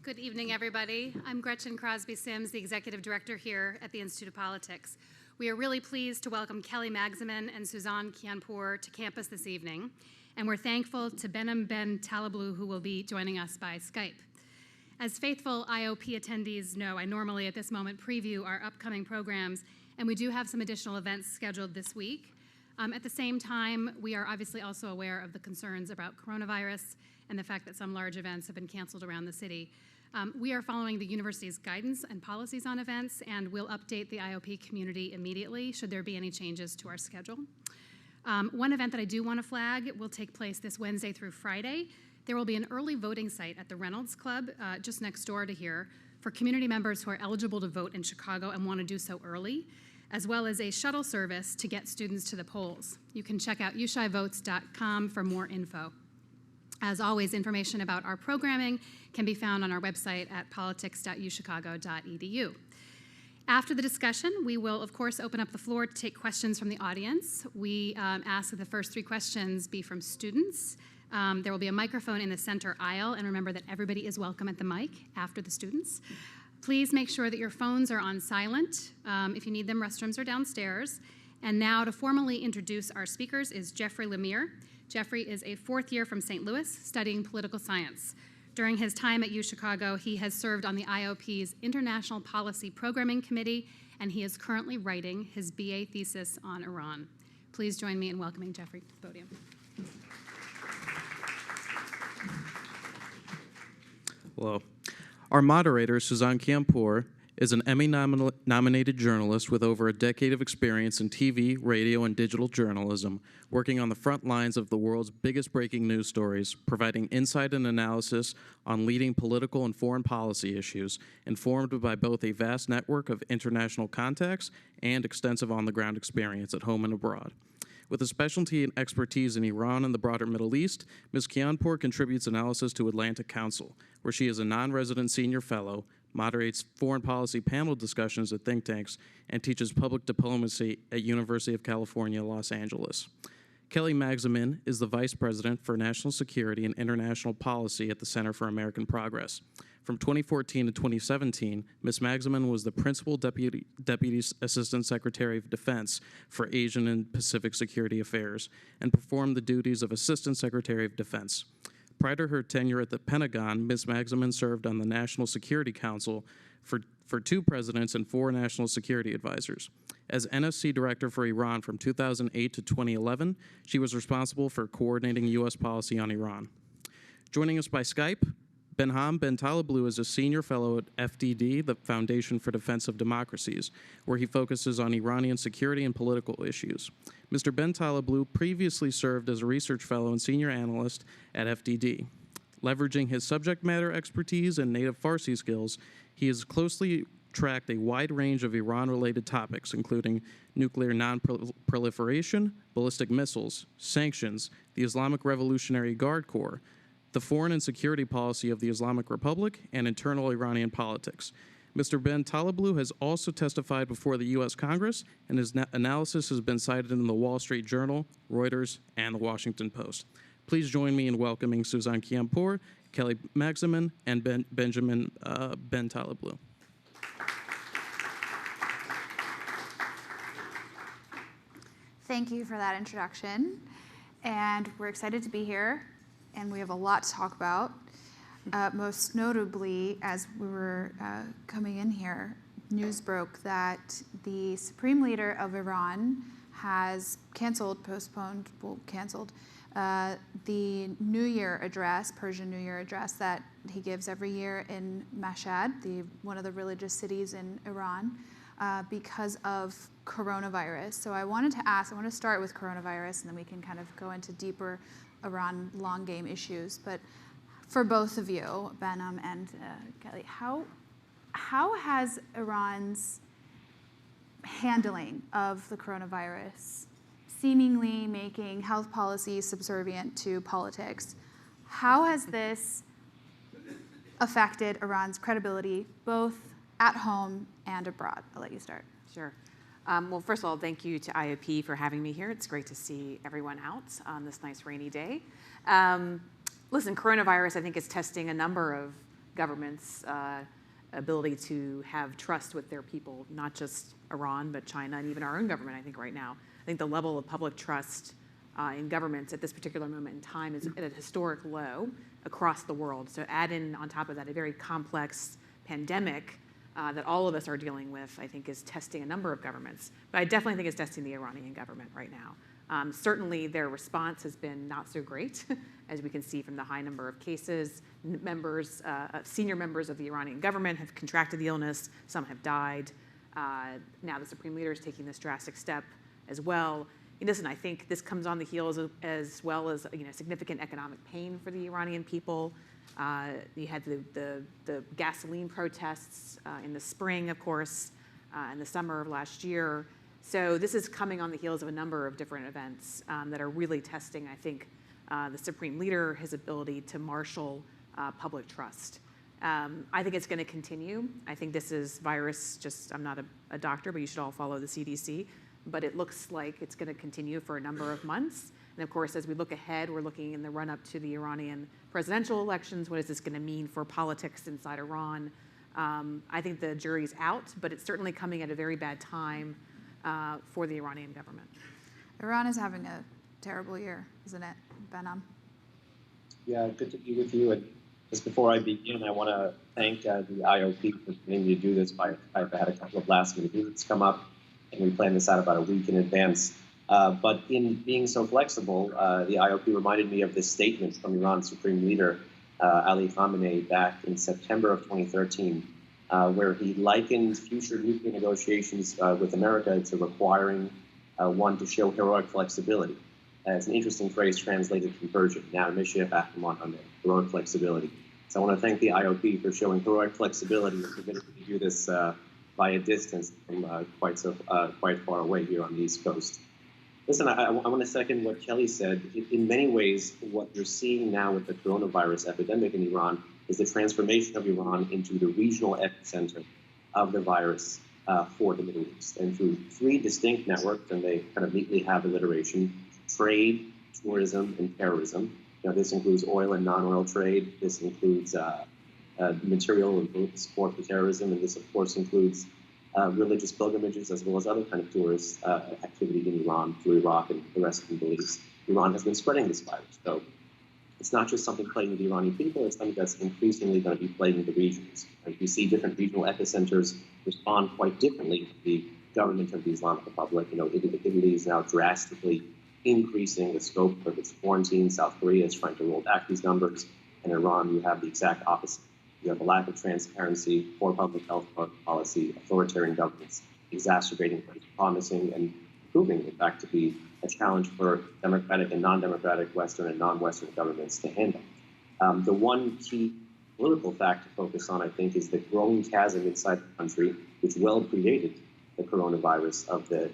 Good evening, everybody. I'm Gretchen Crosby Sims, the Executive Director here at the Institute of Politics. We are really pleased to welcome Kelly Magsamen and Suzanne Kianpour to campus this evening, and we're thankful to Behnam Ben Taleblu, who will be joining us by Skype. As faithful IOP attendees know, I normally at this moment preview our upcoming programs, and we do have some additional events scheduled this week. At the same time, we are obviously also aware of the concerns about coronavirus and the fact that some large events have been canceled around the city. We are following the university's guidance and policies on events, and we'll update the IOP community immediately should there be any changes to our schedule. One event that I do want to flag will take place this Wednesday through Friday. There will be an early voting site at the Reynolds Club just next door to here for community members who are eligible to vote in Chicago and want to do so early, as well as a shuttle service to get students to the polls. You can check out ushivotes.com for more info. As always, information about our programming can be found on our website at politics.uchicago.edu. After the discussion, we will, of course, open up the floor to take questions from the audience. We ask that the first 3 questions be from students. There will be a microphone in the center aisle, and remember that everybody is welcome at the mic after the students. Please make sure that your phones are on silent. If you need them, restrooms are downstairs. And now to formally introduce our speakers is Jeffrey Lemire. Jeffrey is a 4th year from St. Louis studying political science. During his time at UChicago, he has served on the IOP's International Policy Programming Committee, and he is currently writing his BA thesis on Iran. Please join me in welcoming Jeffrey to the podium. Hello. Our moderator, Suzanne Kianpour, is an Emmy-nominated journalist with over a decade of experience in TV, radio, and digital journalism, working on the front lines of the world's biggest breaking news stories, providing insight and analysis on leading political and foreign policy issues, informed by both a vast network of international contacts and extensive on-the-ground experience at home and abroad. With a specialty and expertise in Iran and the broader Middle East, Ms. Kianpour contributes analysis to Atlantic Council, where she is a non-resident senior fellow, moderates foreign policy panel discussions at think tanks, and teaches public diplomacy at University of California, Los Angeles. Kelly Magsamen is the Vice President for National Security and International Policy at the Center for American Progress. From 2014 to 2017, Ms. Magsamen was the Principal Deputy Assistant Secretary of Defense for Asian and Pacific Security Affairs and performed the duties of Assistant Secretary of Defense. Prior to her tenure at the Pentagon, Ms. Magsamen served on the National Security Council for 2 presidents and 4 national security advisors. As NSC Director for Iran from 2008 to 2011, she was responsible for coordinating U.S. policy on Iran. Joining us by Skype, Behnam Ben Taleblu is a senior fellow at FDD, the Foundation for Defense of Democracies, where he focuses on Iranian security and political issues. Mr. Ben Taleblu previously served as a research fellow and senior analyst at FDD. Leveraging his subject matter expertise and native Farsi skills, he has closely tracked a wide range of Iran-related topics, including nuclear non-proliferation, ballistic missiles, sanctions, the Islamic Revolutionary Guard Corps, the foreign and security policy of the Islamic Republic, and internal Iranian politics. Mr. Ben Taleblu has also testified before the U.S. Congress, and his analysis has been cited in the Wall Street Journal, Reuters, and the Washington Post. Please join me in welcoming Suzanne Kianpour, Kelly Magsamen, and Benjamin Ben Taleblu. Thank you for that introduction, and we're excited to be here. And we have a lot to talk about. Most notably, as we were coming in here, news broke that the Supreme Leader of Iran has canceled the New Year address, Persian New Year address that he gives every year in Mashhad, one of the religious cities in Iran, because of coronavirus. So I want to start with coronavirus, and then we can kind of go into deeper Iran long game issues. But for both of you, Behnam and Kelly, how has Iran's handling of the coronavirus, seemingly making health policy subservient to politics, how has this affected Iran's credibility both at home and abroad? I'll let you start. Sure. Well, first of all, thank you to IOP for having me here. It's great to see everyone out on this nice rainy day. Listen, coronavirus, I think, is testing a number of governments' ability to have trust with their people, not just Iran, but China, and even our own government, I think, right now. I think the level of public trust in governments at this particular moment in time is at a historic low across the world. So add in on top of that a very complex pandemic that all of us are dealing with, I think is testing a number of governments. But I definitely think it's testing the Iranian government right now. Certainly their response has been not so great, as we can see from the high number of cases. Senior members of the Iranian government have contracted the illness, some have died. Now the Supreme Leader is taking this drastic step as well. And listen, I think this comes on the heels of, as well as significant economic pain for the Iranian people. You had the gasoline protests in the spring, of course, in the summer of last year. So this is coming on the heels of a number of different events that are really testing, I think, the Supreme Leader, his ability to marshal public trust. I think it's going to continue. I think this is virus, I'm not a doctor, but you should all follow the CDC. But it looks like it's going to continue for a number of months. And of course, as we look ahead, we're looking in the run-up to the Iranian presidential elections. What is this going to mean for politics inside Iran? I think the jury's out, but it's certainly coming at a very bad time for the Iranian government. Iran is having a terrible year, isn't it, Behnam? Yeah, good to be with you. And just before I begin, I want to thank the IOP for permitting me to do this. I've had a couple of last-minute visits come up, and we planned this out about a week in advance. But in being so flexible, the IOP reminded me of this statement from Iran's Supreme Leader, Ali Khamenei, back in September of 2013, where he likened future nuclear negotiations with America to requiring one to show heroic flexibility. It's an interesting phrase translated from Persian, heroic flexibility. So I want to thank the IOP for showing heroic flexibility and permitting me to do this by a distance from quite far away here on the East Coast. Listen, I want to second what Kelly said. In many ways, what you're seeing now with the coronavirus epidemic in Iran is the transformation of Iran into the regional epicenter of the virus for the Middle East. And through three distinct networks, and they kind of neatly have alliteration: trade, tourism, and terrorism. This includes oil and non-oil trade. This includes material and political support for terrorism, and this, of course, includes religious pilgrimages as well as other kind of tourist activity in Iran, through Iraq and the rest of the Middle East. Iran has been spreading this virus, so it's not just something plaguing the Iranian people, it's something that's increasingly going to be plaguing the regions. Like we see different regional epicenters respond quite differently to the government of the Islamic Republic. Italy is now drastically increasing the scope of its quarantine. South Korea is trying to roll back these numbers. In Iran, you have the exact opposite. You have a lack of transparency, poor public health policy, authoritarian governments exacerbating what is promising and proving, in fact, to be a challenge for democratic and non-democratic Western and non-Western governments to handle. The one key political fact to focus on, I think, is the growing chasm inside the country, which well predated the coronavirus, of the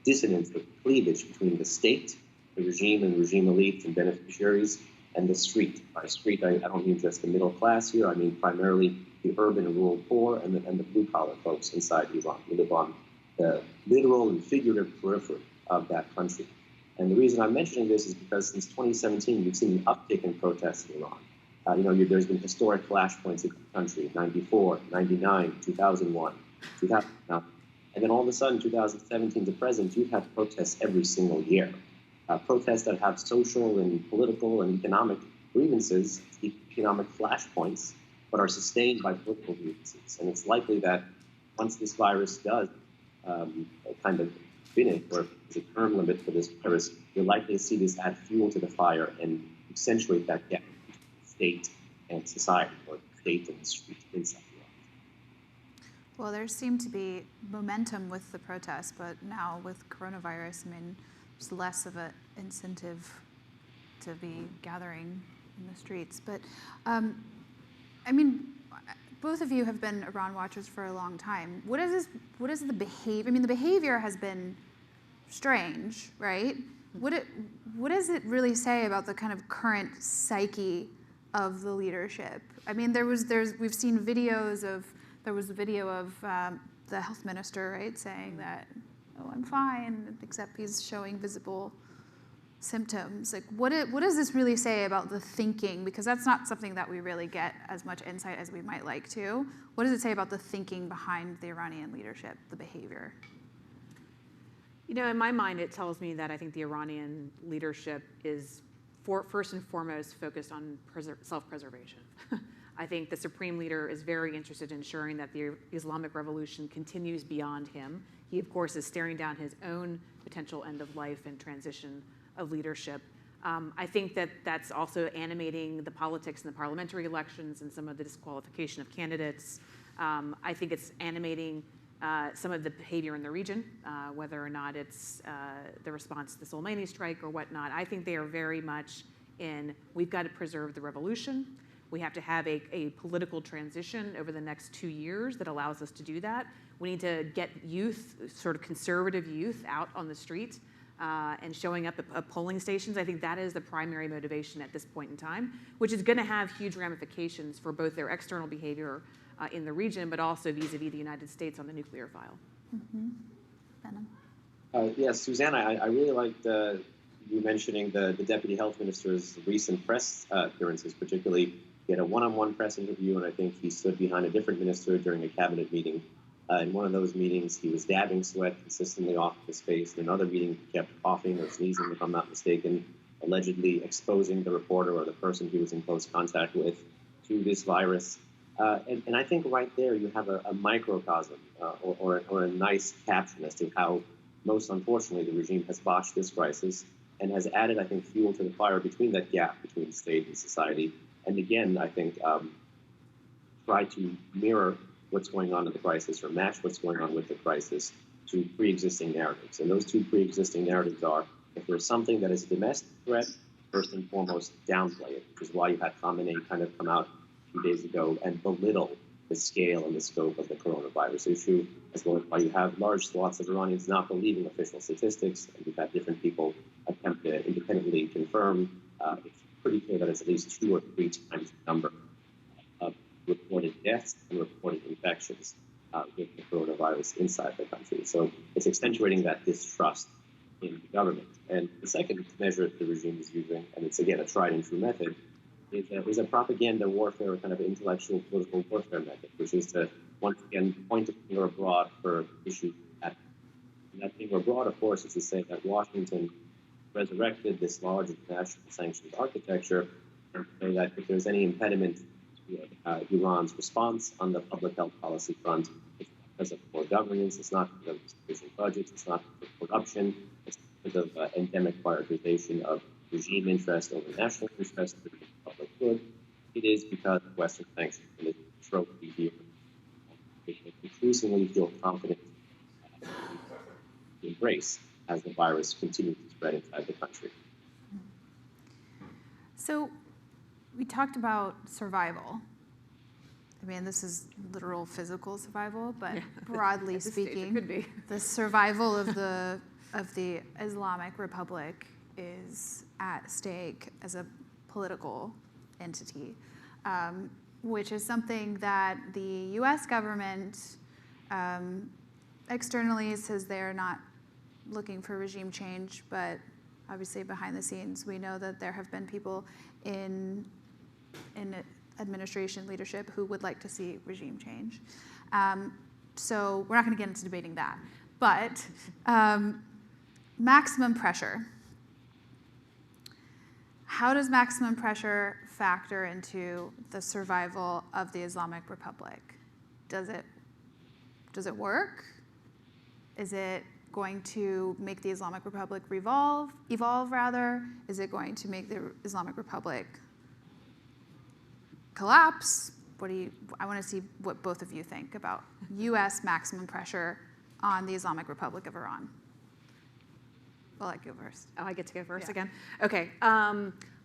dissonance, the cleavage between the state, the regime and regime elites and beneficiaries, and the street. By street, I don't mean just the middle class here. I mean primarily the urban and rural poor and the blue-collar folks inside Iran who live on the literal and figurative periphery of that country. And the reason I'm mentioning this is because since 2017, we've seen an uptick in protests in Iran. There's been historic flashpoints in the country: 94, 99, 2001, 2009. And then all of a sudden, 2017 to present, you've had protests every single year. Protests that have social and political and economic grievances, economic flashpoints, but are sustained by political grievances. And it's likely that once this virus does kind of finish, or if there's a term limit for this virus, you're likely to see this add fuel to the fire and accentuate that gap between state and society, or state and the street inside. Well, there seemed to be momentum with the protests, but now with coronavirus, there's less of an incentive to be gathering in the streets. But, both of you have been Iran watchers for a long time. What is the behavior? The behavior has been strange, right? What does it really say about the kind of current psyche of the leadership? We've seen videos of. There was a video of the health minister, right, saying that, "Oh, I'm fine," except he's showing visible symptoms? Like, what does this really say about the thinking? Because that's not something that we really get as much insight as we might like to. What does it say about the thinking behind the Iranian leadership, the behavior? You know, in my mind, it tells me that I think the Iranian leadership is first and foremost focused on self-preservation. I think the supreme leader is very interested in ensuring that the Islamic Revolution continues beyond him. He, of course, is staring down his own potential end of life and transition of leadership. I think that that's also animating the politics in the parliamentary elections and some of the disqualification of candidates. I think it's animating some of the behavior in the region, whether or not it's the response to the Soleimani strike or whatnot. I think they are very much in, we've got to preserve the revolution. We have to have a political transition over the next 2 years that allows us to do that. We need to get youth, sort of conservative youth, out on the street and showing up at polling stations. I think that is the primary motivation at this point in time, which is going to have huge ramifications for both their external behavior in the region, but also vis-a-vis the United States on the nuclear file. Mm-hmm. Behnam? Yes, Susanna, I really liked you mentioning the Deputy Health Minister's recent press appearances, particularly he had a one-on-one press interview, and I think he stood behind a different minister during a cabinet meeting. In one of those meetings, he was dabbing sweat consistently off his face. In another meeting, he kept coughing or sneezing, if I'm not mistaken, allegedly exposing the reporter or the person he was in close contact with to this virus. And I think right there you have a microcosm or a nice caption as to how, most unfortunately, the regime has botched this crisis and has added, I think, fuel to the fire between that gap between state and society. And again, I think try to mirror what's going on in the crisis or match what's going on with the crisis to pre-existing narratives. And those two pre-existing narratives are, if there's something that is a domestic threat, first and foremost, downplay it, which is why you had Khamenei kind of come out a few days ago and belittle the scale and the scope of the coronavirus issue, as well as why you have large swaths of Iranians not believing official statistics, and you've had different people attempt to independently confirm. It's pretty clear that it's at least 2 or 3 times the number of reported deaths and reported infections with the coronavirus inside the country. So it's accentuating that distrust in the government. And the second measure the regime is using, and it's again a tried and true method, is a propaganda warfare, kind of intellectual political warfare method, which is to once again point a finger abroad for issues and that finger abroad, of course, is to say that Washington resurrected this large international sanctions architecture, and say that if there's any impediment to Iran's response on the public health policy front, it's because of poor governance, it's not because of sufficient budgets, it's not because of corruption, it's because of endemic prioritization of regime interest over national interest for the public good. It is because of Western sanctions and its trophy here. They increasingly feel confident to embrace as the virus continues to spread inside the country. So we talked about survival. I mean, this is literal physical survival, but broadly At this stage, speaking, it could be. the survival of the Islamic Republic is at stake as a political entity, which is something that the U.S. government externally says they're not looking for regime change, but obviously behind the scenes, we know that there have been people in administration leadership who would like to see regime change. So we're not going to get into debating that. But maximum pressure. How does maximum pressure factor into the survival of the Islamic Republic? Does it work? Is it going to make the Islamic Republic evolve rather? Is it going to make the Islamic Republic collapse? I want to see what both of you think about U.S. maximum pressure on the Islamic Republic of Iran. I'll let you go first. Oh, I get to go first Yeah. again? Okay.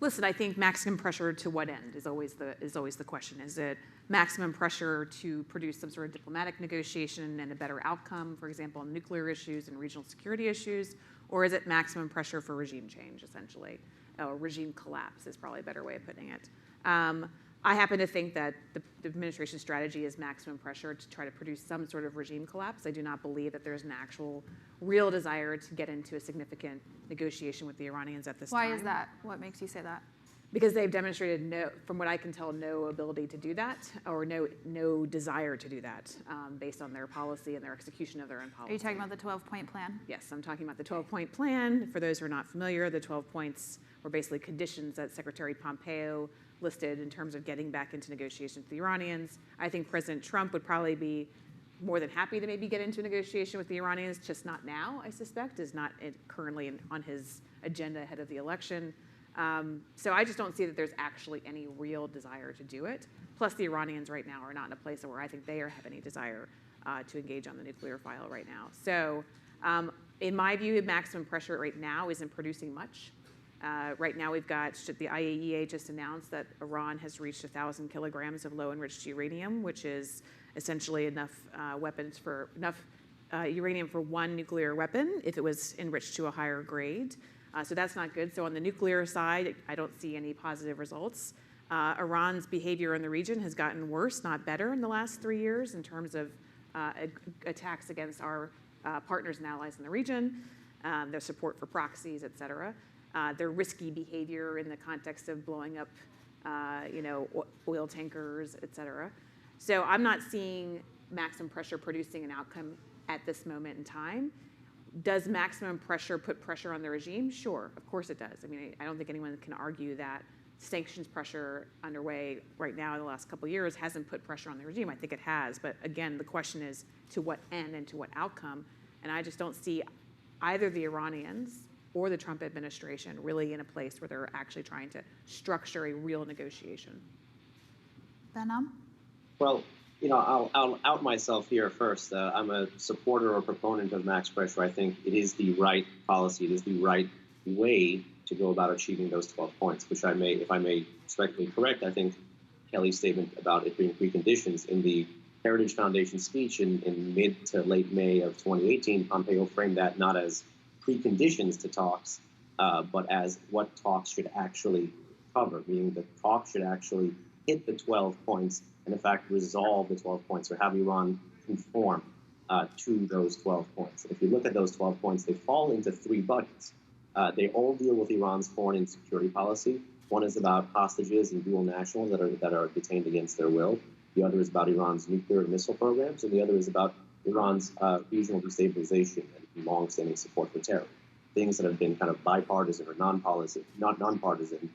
Listen, I think maximum pressure to what end is always the question. Is it maximum pressure to produce some sort of diplomatic negotiation and a better outcome, for example, on nuclear issues and regional security issues? Or is it maximum pressure for regime change, essentially? Or regime collapse is probably a better way of putting it. I happen to think that the administration's strategy is maximum pressure to try to produce some sort of regime collapse. I do not believe that there's an actual real desire to get into a significant negotiation with the Iranians at this time. Why is that? What makes you say that? Because they've demonstrated, no, from what I can tell, no ability to do that, or no desire to do that, based on their policy and their execution of their own policy. Are you talking about the 12-point plan? Yes, I'm talking about the 12-point plan. For those who are not familiar, the 12 points were basically conditions that Secretary Pompeo listed in terms of getting back into negotiations with the Iranians. I think President Trump would probably be more than happy to maybe get into a negotiation with the Iranians, just not now, I suspect, is not currently on his agenda ahead of the election. So I just don't see that there's actually any real desire to do it. Plus, the Iranians right now are not in a place where I think they have any desire to engage on the nuclear file right now. So in my view, maximum pressure right now isn't producing much. Right now, we've got the IAEA just announced that Iran has reached 1,000 kilograms of low-enriched uranium, which is essentially enough uranium for one nuclear weapon if it was enriched to a higher grade. So that's not good. So on the nuclear side, I don't see any positive results. Iran's behavior in the region has gotten worse, not better, in the last 3 years in terms of attacks against our partners and allies in the region, their support for proxies, et cetera. Their risky behavior in the context of blowing up, oil tankers, et cetera. So I'm not seeing maximum pressure producing an outcome at this moment in time. Does maximum pressure put pressure on the regime? Sure, of course it does. I mean, I don't think anyone can argue that sanctions pressure underway right now in the last couple of years hasn't put pressure on the regime. I think it has. But again, the question is to what end and to what outcome? And I just don't see either the Iranians or the Trump administration really in a place where they're actually trying to structure a real negotiation. Behnam? Well, I'll out myself here first. I'm a supporter or proponent of max pressure. I think it is the right policy. It is the right way to go about achieving those 12 points, which if I may respectfully correct, I think Kelly's statement about it being preconditions in the Heritage Foundation speech in mid to late May of 2018, Pompeo framed that not as preconditions to talks, but as what talks should actually cover, meaning the talks should actually hit the 12 points and, in fact, resolve the 12 points or have Iran conform to those 12 points. And if you look at those 12 points, they fall into three buckets. They all deal with Iran's foreign and security policy. One is about hostages and dual nationals that are detained against their will. The other is about Iran's nuclear and missile programs, and the other is about Iran's regional destabilization and long-standing support for terror. Things that have been kind of bipartisan or non-partisan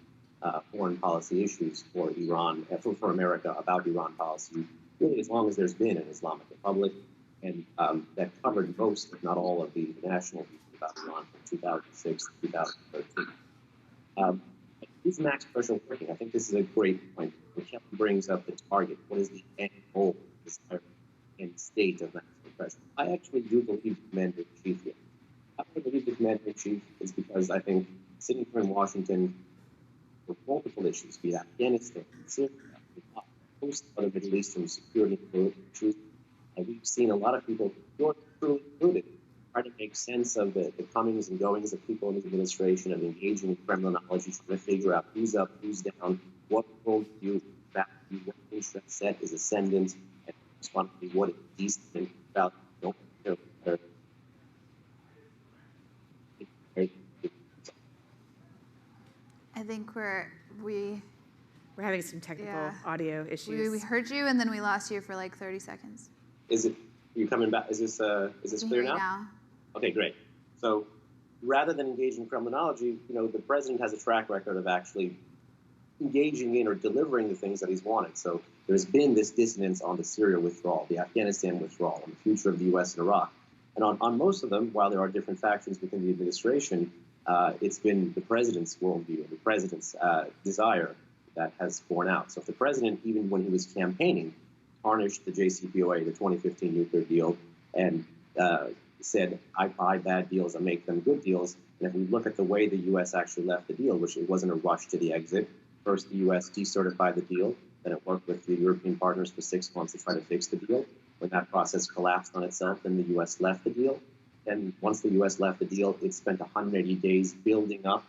foreign policy issues for Iran, for America about Iran policy, really as long as there's been an Islamic Republic, and that covered most, if not all, of the national views about Iran from 2006 to 2013. Is max pressure working? I think this is a great point. When Kevin brings up the target, what is the end goal, desire, and state of maximum pressure? I actually do believe the commander-in-chief here. I believe the commander-in-chief is because I think sitting here in Washington for multiple issues, be it Afghanistan, Syria, a host of other Middle Eastern security and political issues, we've seen a lot of people, yours truly included, try to make sense of the comings and goings of people in the administration and engaging in criminology, trying to figure out who's up, who's down, what role do you value, what interest set is ascendant, and responsibly what is decent about I think we're having some technical audio issues. We heard you and then we lost you for like 30 seconds. Is it? Are you coming back? Is this clear now? Okay, great. So rather than engaging in criminology, the president has a track record of actually engaging in or delivering the things that he's wanted. So there's been this dissonance on the Syria withdrawal, the Afghanistan withdrawal, and the future of the U.S. and Iraq. And on most of them, while there are different factions within the administration, it's been the president's worldview, the president's desire that has borne out. So if the president, even when he was campaigning, tarnished the JCPOA, the 2015 nuclear deal, and said, I buy bad deals and make them good deals. And if we look at the way the U.S. actually left the deal, which it wasn't a rush to the exit, first the U.S. decertified the deal, then it worked with the European partners for 6 months to try to fix the deal. When that process collapsed on itself, then the U.S. left the deal. And once the U.S. left the deal, it spent 180 days building up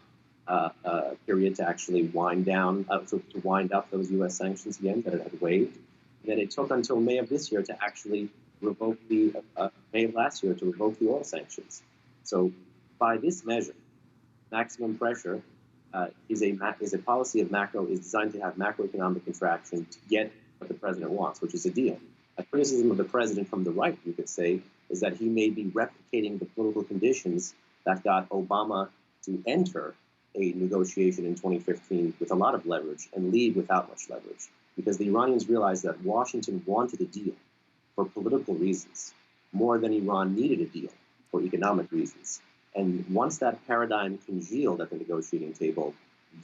period to actually wind down, to wind up those U.S. sanctions again that it had waived. And then it took until May of this year to actually revoke May of last year to revoke the oil sanctions. So by this measure, maximum pressure is a policy of is designed to have macroeconomic contraction to get what the president wants, which is a deal. A criticism of the president from the right, you could say, is that he may be replicating the political conditions that got Obama to enter a negotiation in 2015 with a lot of leverage and leave without much leverage, because the Iranians realized that Washington wanted a deal for political reasons more than Iran needed a deal for economic reasons. And once that paradigm congealed at the negotiating table,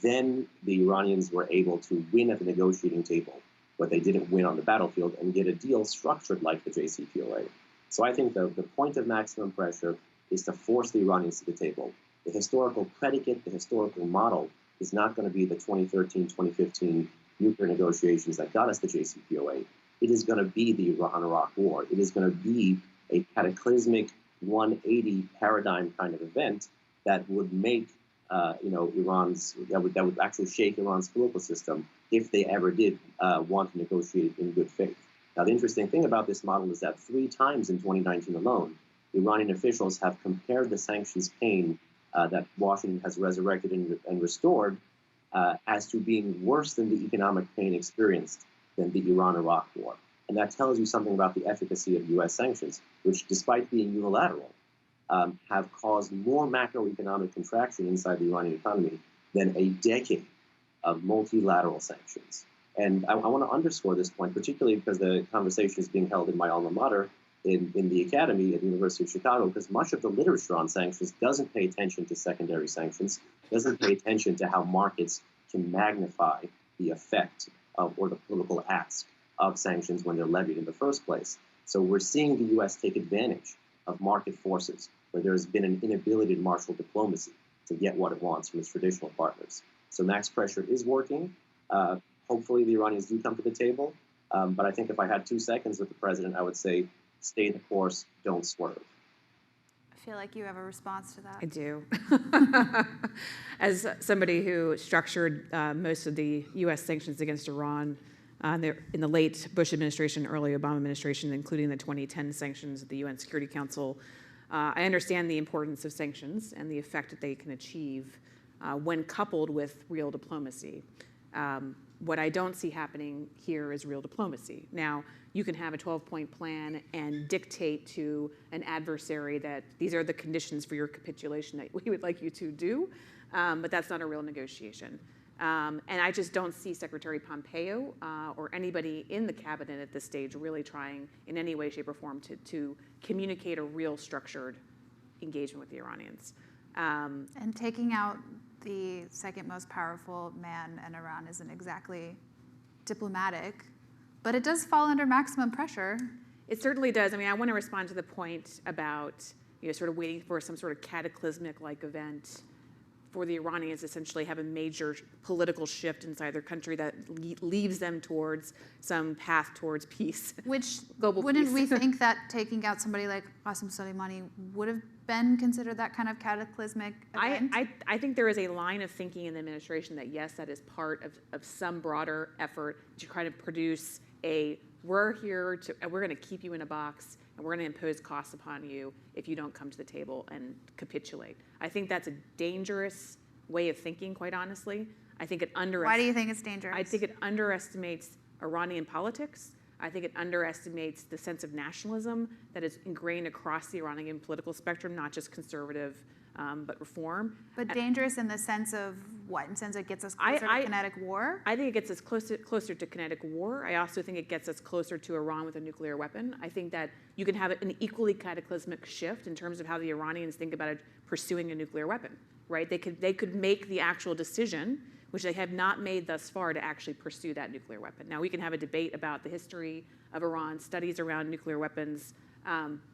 then the Iranians were able to win at the negotiating table what they didn't win on the battlefield and get a deal structured like the JCPOA. So I think the point of maximum pressure is to force the Iranians to the table. The historical predicate, the historical model is not going to be the 2013-2015 nuclear negotiations that got us the JCPOA. It is going to be the Iran-Iraq war. It is going to be a cataclysmic 180 paradigm kind of event that would make that would actually shake Iran's political system if they ever did want to negotiate in good faith. Now, the interesting thing about this model is that 3 times in 2019 alone, Iranian officials have compared the sanctions pain that Washington has resurrected and restored as to being worse than the economic pain experienced than the Iran-Iraq war. And that tells you something about the efficacy of U.S. sanctions, which, despite being unilateral, have caused more macroeconomic contraction inside the Iranian economy than a decade of multilateral sanctions. And I want to underscore this point, particularly because the conversation is being held in my alma mater in the academy at the University of Chicago, because much of the literature on sanctions doesn't pay attention to secondary sanctions, doesn't pay attention to how markets can magnify the effect or the political ask of sanctions when they're levied in the first place. So we're seeing the U.S. take advantage of market forces where there's been an inability to marshal diplomacy to get what it wants from its traditional partners. So max pressure is working. Hopefully the Iranians do come to the table. But I think if I had 2 seconds with the president, I would say, stay the course, don't swerve. I feel like you have a response to that. I do. As somebody who structured most of the U.S. sanctions against Iran in the late Bush administration, early Obama administration, including the 2010 sanctions at the UN Security Council, I understand the importance of sanctions and the effect that they can achieve when coupled with real diplomacy. What I don't see happening here is real diplomacy. Now, you can have a 12-point plan and dictate to an adversary that these are the conditions for your capitulation that we would like you to do, but that's not a real negotiation. And I just don't see Secretary Pompeo or anybody in the cabinet at this stage really trying in any way, shape, or form to communicate a real structured engagement with the Iranians. And taking out the second most powerful man in Iran isn't exactly diplomatic, but it does fall under maximum pressure. It certainly does. I mean, I want to respond to the point about sort of waiting for some sort of cataclysmic-like event for the Iranians essentially have a major political shift inside their country that leaves them towards some path towards peace. Which global wouldn't peace. we think that taking out somebody like Qasem Soleimani would have been considered that kind of cataclysmic event? I think there is a line of thinking in the administration that yes, that is part of some broader effort to kind of produce we're going to keep you in a box and we're going to impose costs upon you if you don't come to the table and capitulate. I think that's a dangerous way of thinking, quite honestly. I think it Why do you think it's dangerous? I think it underestimates Iranian politics. I think it underestimates the sense of nationalism that is ingrained across the Iranian political spectrum, not just conservative, but reform. But dangerous in the sense of what? In the sense it gets us closer to kinetic war? I think it gets us closer to kinetic war. I also think it gets us closer to Iran with a nuclear weapon. I think that you can have an equally cataclysmic shift in terms of how the Iranians think about pursuing a nuclear weapon, right? They could make the actual decision, which they have not made thus far, to actually pursue that nuclear weapon. Now, we can have a debate about the history of Iran, studies around nuclear weapons,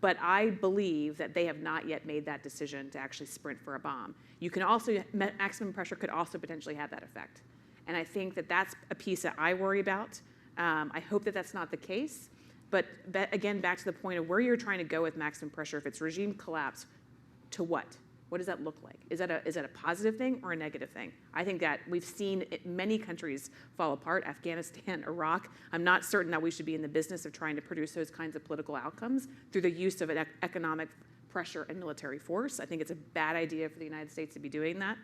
but I believe that they have not yet made that decision to actually sprint for a bomb. You can also, maximum pressure could also potentially have that effect. And I think that that's a piece that I worry about. I hope that that's not the case. But again, back to the point of where you're trying to go with maximum pressure, if it's regime collapse, to what? What does that look like? Is that a positive thing or a negative thing? I think that we've seen many countries fall apart, Afghanistan, Iraq. I'm not certain that we should be in the business of trying to produce those kinds of political outcomes through the use of an economic pressure and military force. I think it's a bad idea for the United States to be doing that.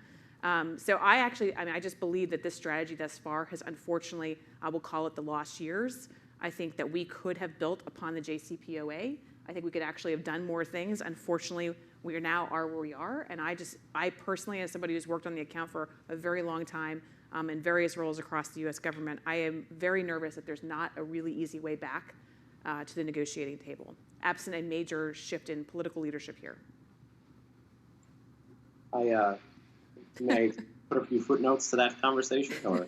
So I just believe that this strategy thus far has, unfortunately, I will call it the lost years. I think that we could have built upon the JCPOA. I think we could actually have done more things. Unfortunately, we now are where we are. And I personally, as somebody who's worked on the account for a very long time in various roles across the US government, I am very nervous that there's not a really easy way back to the negotiating table, absent a major shift in political leadership here. May I put a few footnotes to that conversation? Or?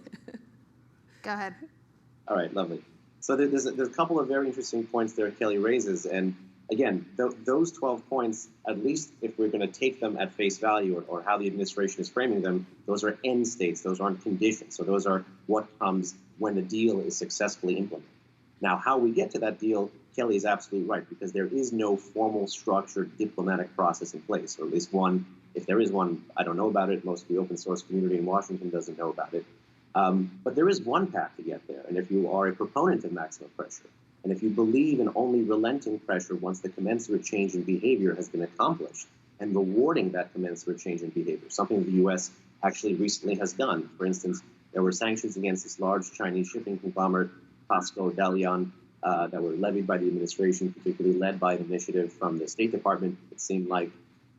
Go ahead. All right, lovely. So there's a couple of very interesting points there Kelly raises. And again, those 12 points, at least if we're going to take them at face value or how the administration is framing them, those are end states. Those aren't conditions. So those are what comes when the deal is successfully implemented. Now, how we get to that deal, Kelly is absolutely right, because there is no formal structured diplomatic process in place, or at least one. If there is one, I don't know about it. Most of the open source community in Washington doesn't know about it. But there is one path to get there. And if you are a proponent of maximum pressure, and if you believe in only relenting pressure once the commensurate change in behavior has been accomplished, and rewarding that commensurate change in behavior, something the U.S. actually recently has done. For instance, there were sanctions against this large Chinese shipping conglomerate, POSCO Dalian, that were levied by the administration, particularly led by an initiative from the State Department, it seemed like.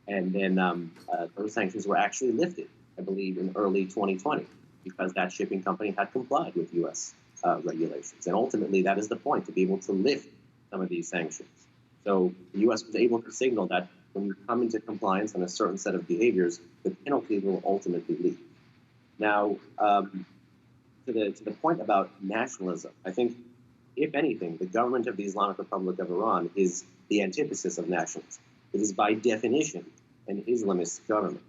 And then those sanctions were actually lifted, I believe, in early 2020, because that shipping company had complied with U.S. Regulations. And ultimately, that is the point, to be able to lift some of these sanctions. So the U.S. was able to signal that when you come into compliance on a certain set of behaviors, the penalty will ultimately leave. Now, to the point about nationalism, I think, if anything, the government of the Islamic Republic of Iran is the antithesis of nationalism. It is by definition an Islamist government.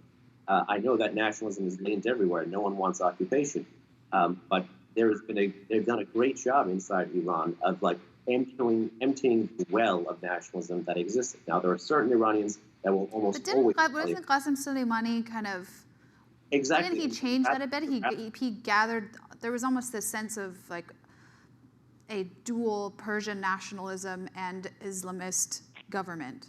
I know that nationalism is latent everywhere. No one wants occupation, but they've done a great job inside Iran of emptying the well of nationalism that existed. Now there are certain Iranians that will almost always. But wasn't Qasem Soleimani kind of? Exactly. Didn't he change that a bit? He gathered. There was almost this sense of a dual Persian nationalism and Islamist government.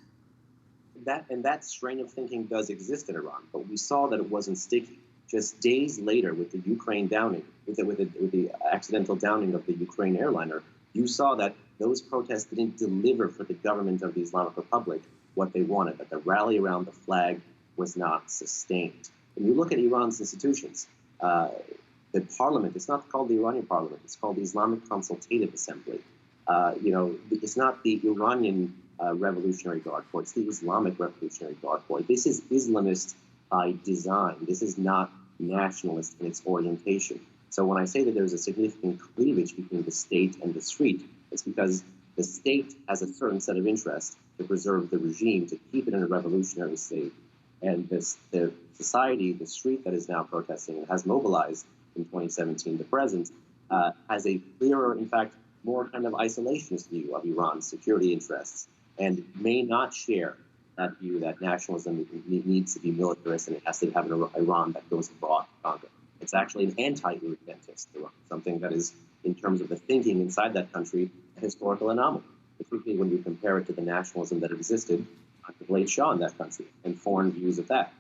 That strain of thinking does exist in Iran, but we saw that it wasn't sticky. Just days later, with the Ukraine downing, with the accidental downing of the Ukraine airliner, you saw that those protests didn't deliver for the government of the Islamic Republic what they wanted, that the rally around the flag was not sustained. When you look at Iran's institutions, the parliament, it's not called the Iranian parliament, it's called the Islamic Consultative Assembly. It's not the Iranian Revolutionary Guard Corps, it's the Islamic Revolutionary Guard Corps. This is Islamist by design. This is not nationalist in its orientation. So when I say that there's a significant cleavage between the state and the street, it's because the state has a certain set of interests to preserve the regime, to keep it in a revolutionary state. And the society, the street that is now protesting and has mobilized in 2017 to present, has a clearer, in fact, more kind of isolationist view of Iran's security interests, and may not share that view that nationalism needs to be militarist and it has to have an Iran that goes abroad to conquer. It's actually an anti-irredentist Iran, something that is, in terms of the thinking inside that country, a historical anomaly, particularly when you compare it to the nationalism that existed under the late Shah in that country and foreign views of that.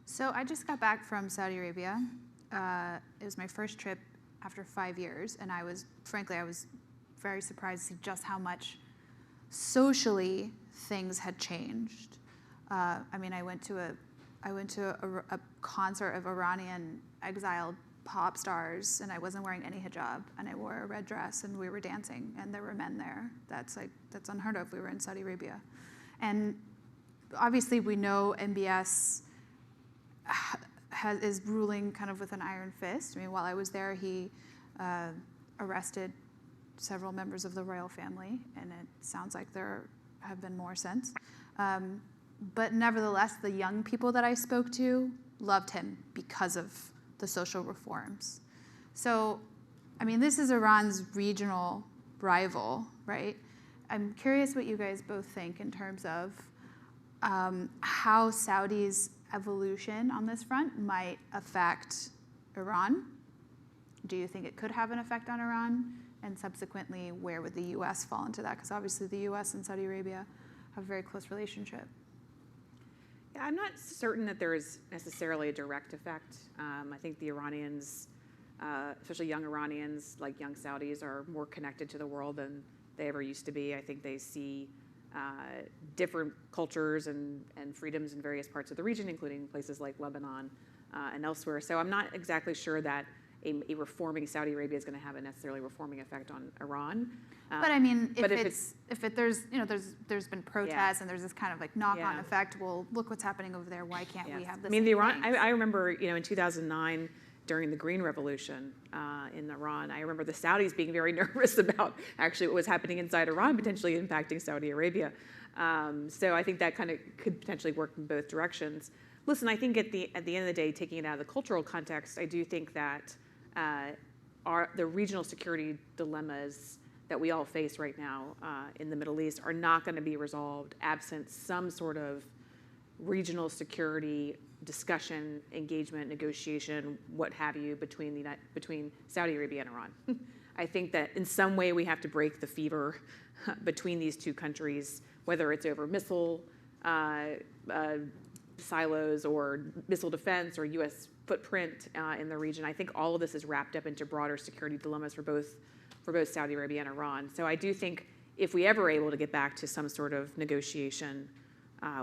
So I just got back from Saudi Arabia. It was my first trip after 5 years, and I was very surprised to see just how much socially things had changed. I went to a concert of Iranian exiled pop stars, and I wasn't wearing any hijab, and I wore a red dress, and we were dancing, and there were men there. That's unheard of. We were in Saudi Arabia, and obviously we know MBS is ruling kind of with an iron fist. I mean, while I was there, he arrested several members of the royal family, and it sounds like there have been more since. But nevertheless, the young people that I spoke to loved him because of the social reforms. So, I mean, this is Iran's regional rival, right? I'm curious what you guys both think in terms of how Saudi's evolution on this front might affect Iran. Do you think it could have an effect on Iran? And subsequently, where would the U.S. fall into that? Because obviously the U.S. and Saudi Arabia have a very close relationship. Yeah, I'm not certain that there is necessarily a direct effect. I think the Iranians, especially young Iranians, like young Saudis, are more connected to the world than they ever used to be. I think they see different cultures and freedoms in various parts of the region, including places like Lebanon and elsewhere. So I'm not exactly sure that a reforming Saudi Arabia is going to have a necessarily reforming effect on Iran. But I mean, there's been protests and there's this kind of like knock-on effect. Well, look what's happening over there. Why can't we have this? I mean, I remember, in 2009 during the Green Revolution in Iran, I remember the Saudis being very nervous about actually what was happening inside Iran, potentially impacting Saudi Arabia. So I think that kind of could potentially work in both directions. Listen, I think at the end of the day, taking it out of the cultural context, I do think that the regional security dilemmas that we all face right now in the Middle East are not going to be resolved absent some sort of regional security discussion, engagement, negotiation, what have you, between Saudi Arabia and Iran. I think that in some way we have to break the fever between these two countries, whether it's over missile silos or missile defense or U.S. footprint in the region. I think all of this is wrapped up into broader security dilemmas for both Saudi Arabia and Iran. So I do think if we ever able to get back to some sort of negotiation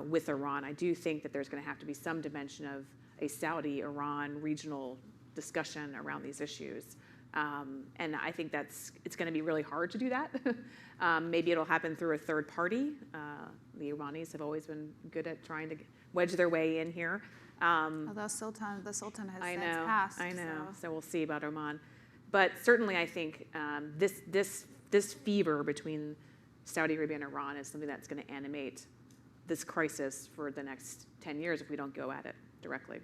with Iran, I do think that there's going to have to be some dimension of a Saudi-Iran regional discussion around these issues. And I think it's going to be really hard to do that. Maybe it'll happen through a third party. The Iranis have always been good at trying to wedge their way in here. Although the Sultan has since passed. I know. So we'll see about Oman. But certainly I think this fever between Saudi Arabia and Iran is something that's going to animate this crisis for the next 10 years if we don't go at it directly.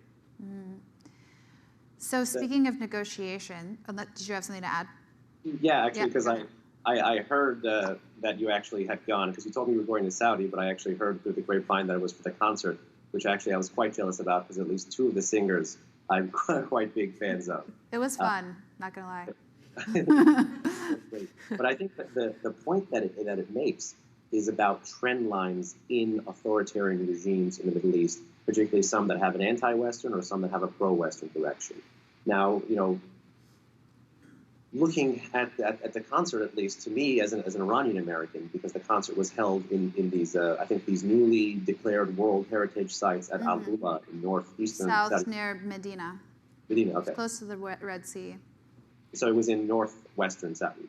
So speaking of negotiation, did you have something to add? Yeah, actually, because I heard that you actually had gone, because you told me you were going to Saudi, but I actually heard through the grapevine that it was for the concert, which actually I was quite jealous about because at least two of the singers I'm quite big fans of. It was fun, not gonna lie. But I think that the point that it makes is about trend lines in authoritarian regimes in the Middle East, particularly some that have an anti-Western or some that have a pro-Western direction. Now, looking at the concert, at least to me as an Iranian American, because the concert was held in these, I think these newly declared World Heritage sites at Al Ula in northeastern South near Medina. Medina, okay. Close to the Red Sea. So it was in northwestern Saudi.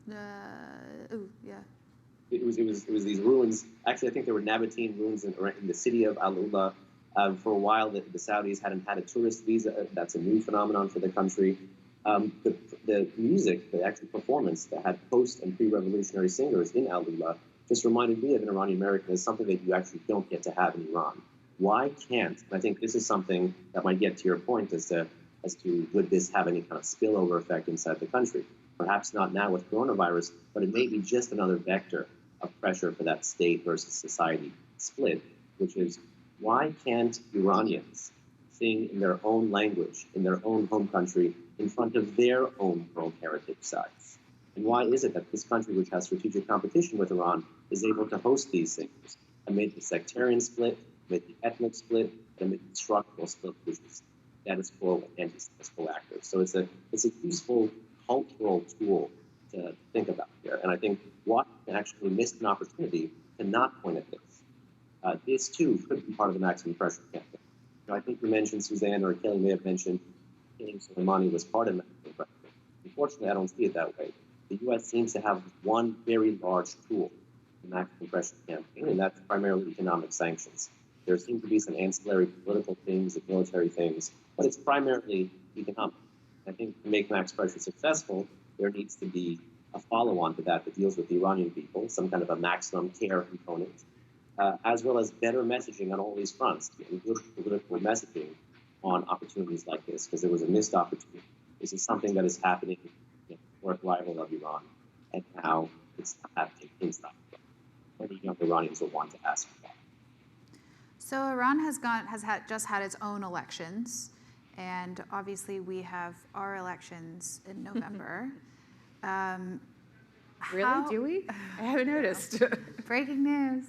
Yeah. It was these ruins. Actually, I think there were Nabatean ruins in the city of Al Ula. For a while, the Saudis hadn't had a tourist visa. That's a new phenomenon for the country. The music, the actual performance that had post and pre-revolutionary singers in Al Ula just reminded me of an Iranian American as something that you actually don't get to have in Iran. Why can't? And I think this is something that might get to your point as to would this have any kind of spillover effect inside the country? Perhaps not now with coronavirus, but it may be just another vector of pressure for that state versus society split, which is why can't Iranians sing in their own language, in their own home country, in front of their own World Heritage sites? And why is it that this country, which has strategic competition with Iran, is able to host these singers amid the sectarian split, amid the ethnic split, and amid the structural split, which is status quo and anti-status quo actors? So it's a useful cultural tool to think about here. And I think Washington actually missed an opportunity to not point at this. This, too, could be part of the maximum pressure campaign. I think you mentioned, Suzanne, or Kelly may have mentioned, killing Soleimani was part of maximum pressure. Unfortunately, I don't see it that way. The U.S. seems to have one very large tool in the maximum pressure campaign, and that's primarily economic sanctions. There seem to be some ancillary political things and military things, but it's primarily economic. I think to make max pressure successful, there needs to be a follow-on to that deals with the Iranian people, some kind of a maximum care component, as well as better messaging on all these fronts, and good political messaging on opportunities like this, because there was a missed opportunity. This is something that is happening in the north rival of Iran, and now it's happening inside Iran. Many young Iranians will want to ask for that. So Iran just had its own elections, and obviously we have our elections in November. Really? Do we? I haven't noticed. Breaking news.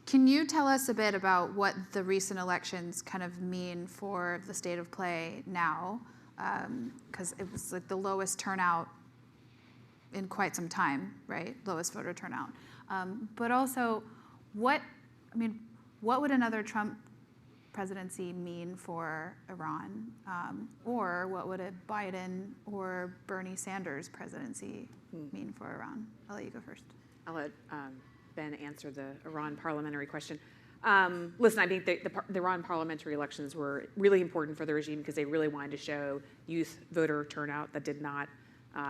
Can you tell us a bit about what the recent elections kind of mean for the state of play now? Because it was like the lowest turnout in quite some time, right? Lowest voter turnout. But also, what would another Trump presidency mean for Iran? Or what would a Biden or Bernie Sanders presidency mean for Iran? I'll let you go first. I'll let Ben answer the Iran parliamentary question. Listen, I think the Iran parliamentary elections were really important for the regime because they really wanted to show youth voter turnout that did not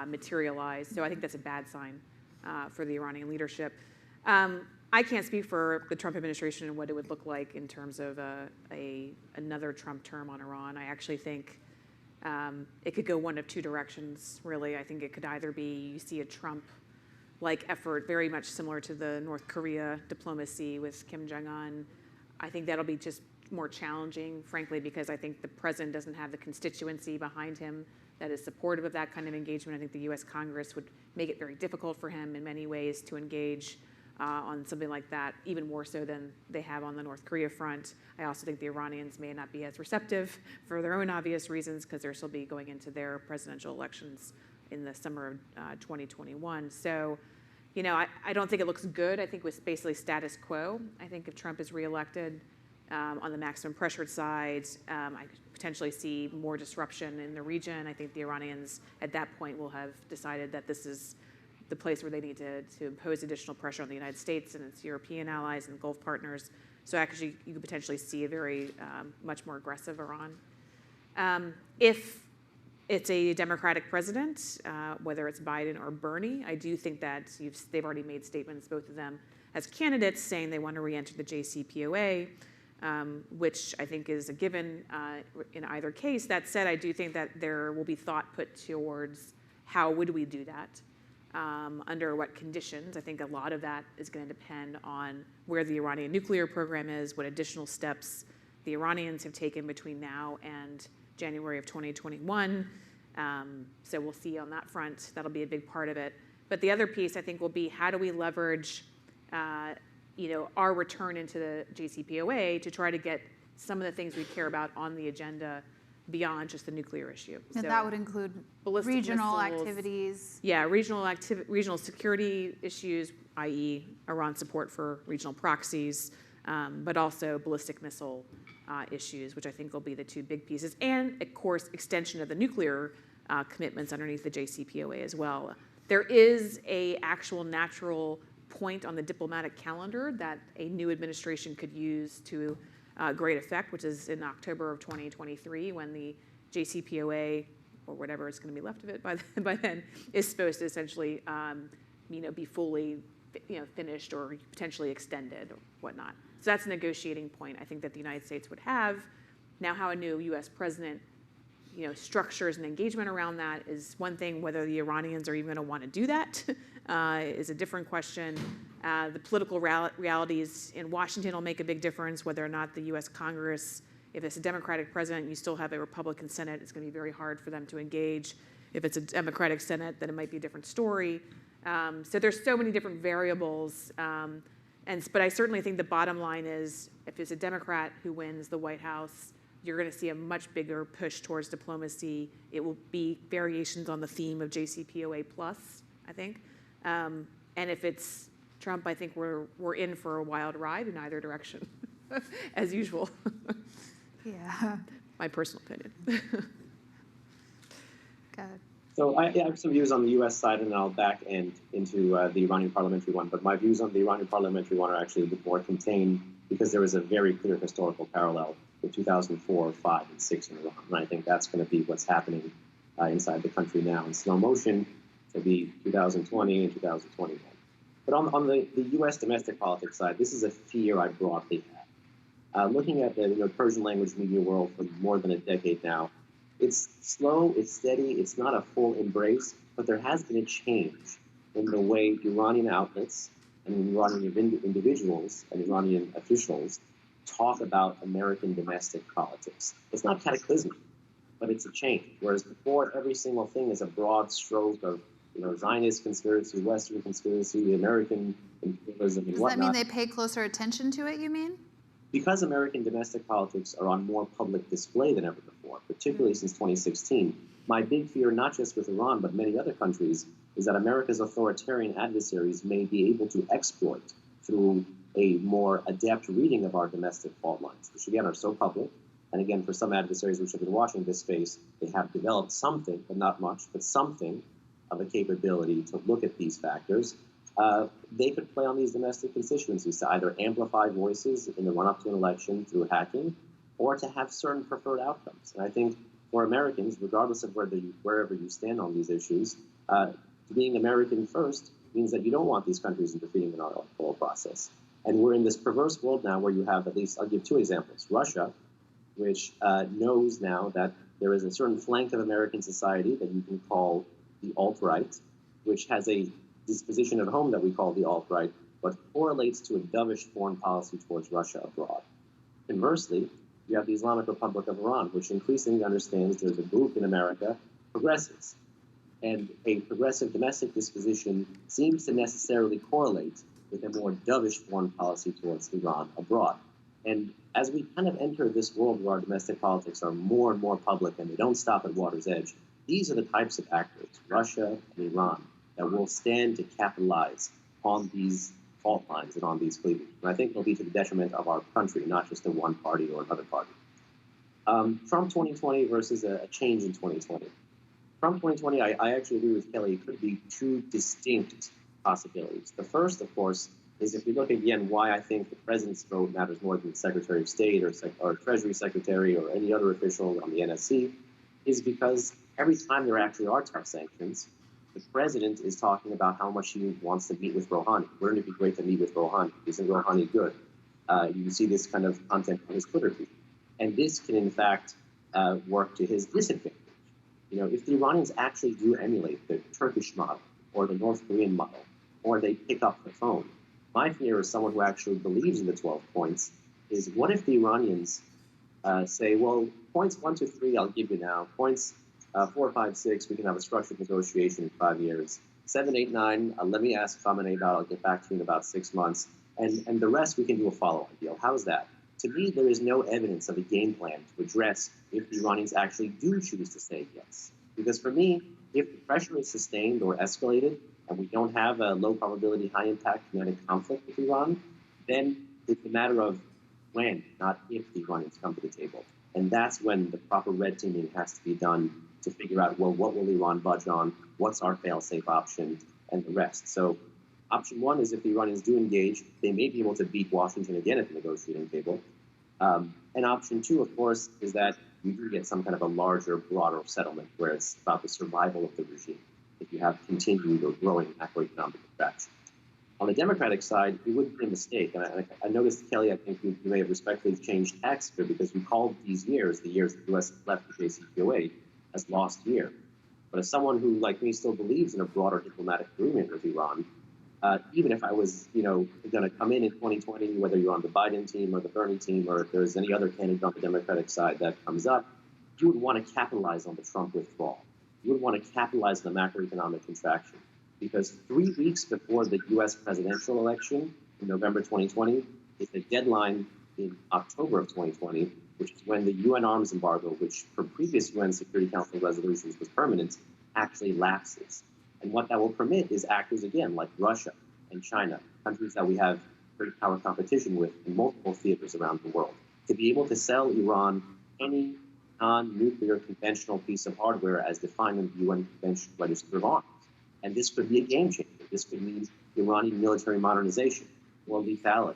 materialize. So I think that's a bad sign for the Iranian leadership. I can't speak for the Trump administration and what it would look like in terms of another Trump term on Iran. I actually think it could go one of two directions, really. I think it could either be you see a Trump-like effort, very much similar to the North Korea diplomacy with Kim Jong-un. I think that'll be just more challenging, frankly, because I think the president doesn't have the constituency behind him that is supportive of that kind of engagement. I think the U.S. Congress would make it very difficult for him in many ways to engage on something like that, even more so than they have on the North Korea front. I also think the Iranians may not be as receptive for their own obvious reasons because they'll still be going into their presidential elections in the summer of 2021. So, I don't think it looks good. I think it was basically status quo. I think if Trump is reelected on the maximum pressure side, I could potentially see more disruption in the region. I think the Iranians at that point will have decided that this is the place where they need to impose additional pressure on the United States and its European allies and Gulf partners. So actually, you could potentially see a very much more aggressive Iran. If it's a Democratic president, whether it's Biden or Bernie, I do think that they've already made statements, both of them, as candidates saying they want to re-enter the JCPOA, which I think is a given in either case. That said, I do think that there will be thought put towards how would we do that, under what conditions. I think a lot of that is going to depend on where the Iranian nuclear program is, what additional steps the Iranians have taken between now and January of 2021. So we'll see on that front. That'll be a big part of it. But the other piece, I think, will be how do we leverage our return into the JCPOA to try to get some of the things we care about on the agenda beyond just the nuclear issue. And so that would include ballistic regional missiles, activities. Yeah, regional security issues, i.e. Iran support for regional proxies, but also ballistic missile issues, which I think will be the two big pieces. And, of course, extension of the nuclear commitments underneath the JCPOA as well. There is a actual natural point on the diplomatic calendar that a new administration could use to great effect, which is in October of 2023, when the JCPOA, or whatever is going to be left of it by then, is supposed to essentially be fully finished or potentially extended or whatnot. So that's a negotiating point I think that the United States would have. Now, how a new U.S. president structures an engagement around that is one thing. Whether the Iranians are even going to want to do that is a different question. The political realities in Washington will make a big difference, whether or not the U.S. Congress, if it's a Democratic president, you still have a Republican Senate, it's going to be very hard for them to engage. If it's a Democratic Senate, then it might be a different story. So there's so many different variables. But I certainly think the bottom line is if it's a Democrat who wins the White House, you're going to see a much bigger push towards diplomacy. It will be variations on the theme of JCPOA plus, I think. And if it's Trump, I think we're in for a wild ride in either direction, as usual. Yeah. My personal opinion. Go ahead. So I have some views on the U.S. side, and I'll back into the Iranian parliamentary one. But my views on the Iranian parliamentary one are actually a bit more contained because there is a very clear historical parallel with 2004, 5, and 6 in Iran. And I think that's going to be what's happening inside the country now in slow motion. It'll be 2020 and 2021. But on the U.S. domestic politics side, this is a fear I broadly have. Looking at the Persian language media world for more than a decade now, it's slow, it's steady, it's not a full embrace, but there has been a change in the way Iranian outlets and Iranian individuals and Iranian officials talk about American domestic politics. It's not cataclysmic, but it's a change. Whereas before, every single thing is a broad stroke of, Zionist conspiracy, Western conspiracy, American imperialism, and Does whatnot. that mean they pay closer attention to it, you mean? Because American domestic politics are on more public display than ever before, particularly since 2016, my big fear, not just with Iran, but many other countries, is that America's authoritarian adversaries may be able to exploit through a more adept reading of our domestic fault lines, which again are so public. And again, for some adversaries which have been watching this space, they have developed something, but not much, but something of a capability to look at these factors. They could play on these domestic constituencies to either amplify voices in the run-up to an election through hacking, or to have certain preferred outcomes. And I think for Americans, regardless of wherever you stand on these issues, being American first means that you don't want these countries interfering in our electoral process. And we're in this perverse world now where you have, at least, I'll give two examples. Russia, which knows now that there is a certain flank of American society that you can call the alt-right, which has a disposition at home that we call the alt-right, but correlates to a dovish foreign policy towards Russia abroad. Conversely, you have the Islamic Republic of Iran, which increasingly understands there's a group in America, progressives. And a progressive domestic disposition seems to necessarily correlate with a more dovish foreign policy towards Iran abroad. And as we kind of enter this world where our domestic politics are more and more public and they don't stop at water's edge, these are the types of actors, Russia and Iran, that will stand to capitalize on these fault lines and on these cleavages. And I think it'll be to the detriment of our country, not just to one party or another party. Trump 2020 versus a change in 2020. Trump 2020, I actually agree with Kelly, it could be two distinct possibilities. The first, of course, is if we look again why I think the president's vote matters more than the Secretary of State or Treasury Secretary or any other official on the NSC, is because every time there actually are tough sanctions, the president is talking about how much he wants to meet with Rouhani. Wouldn't it be great to meet with Rouhani? Isn't Rouhani good? You see this kind of content on his Twitter feed. And this can, in fact, work to his disadvantage. If the Iranians actually do emulate the Turkish model or the North Korean model, or they pick up the phone, my fear as someone who actually believes in the 12 points is what if the Iranians say, well, points 1 to 3, I'll give you now. Points 4, 5, 6, we can have a structured negotiation in 5 years. 7, 8, 9, let me ask Khamenei about, I'll get back to you in about 6 months. And the rest we can do a follow-on deal. How's that? To me, there is no evidence of a game plan to address if the Iranians actually do choose to say yes. Because for me, if the pressure is sustained or escalated, and we don't have a low probability, high impact kinetic conflict with Iran, then it's a matter of when, not if the Iranians come to the table. And that's when the proper red teaming has to be done to figure out, well, what will Iran budge on? What's our fail-safe option? And the rest. So option one is if the Iranians do engage, they may be able to beat Washington again at the negotiating table. And option two, of course, is that you do get some kind of a larger, broader settlement where it's about the survival of the regime if you have continued or growing macroeconomic contraction. On the Democratic side, it wouldn't be a mistake. And I noticed, Kelly, I think you may have respectfully changed tax here because you called these years, the years the U.S. left the JCPOA, as lost year. But as someone who, like me, still believes in a broader diplomatic agreement with Iran, even if I was, going to come in 2020, whether you're on the Biden team or the Bernie team, or if there's any other candidate on the Democratic side that comes up, you would want to capitalize on the Trump withdrawal. You would want to capitalize on the macroeconomic contraction. Because 3 weeks before the U.S. presidential election in November 2020 is the deadline in October of 2020, which is when the UN arms embargo, which for previous UN Security Council resolutions was permanent, actually lapses. And what that will permit is actors, again, like Russia and China, countries that we have great power competition with in multiple theaters around the world, to be able to sell Iran any non-nuclear conventional piece of hardware as defined in the UN Convention Register of Arms. And this could be a game changer. This could mean Iranian military modernization or lethality.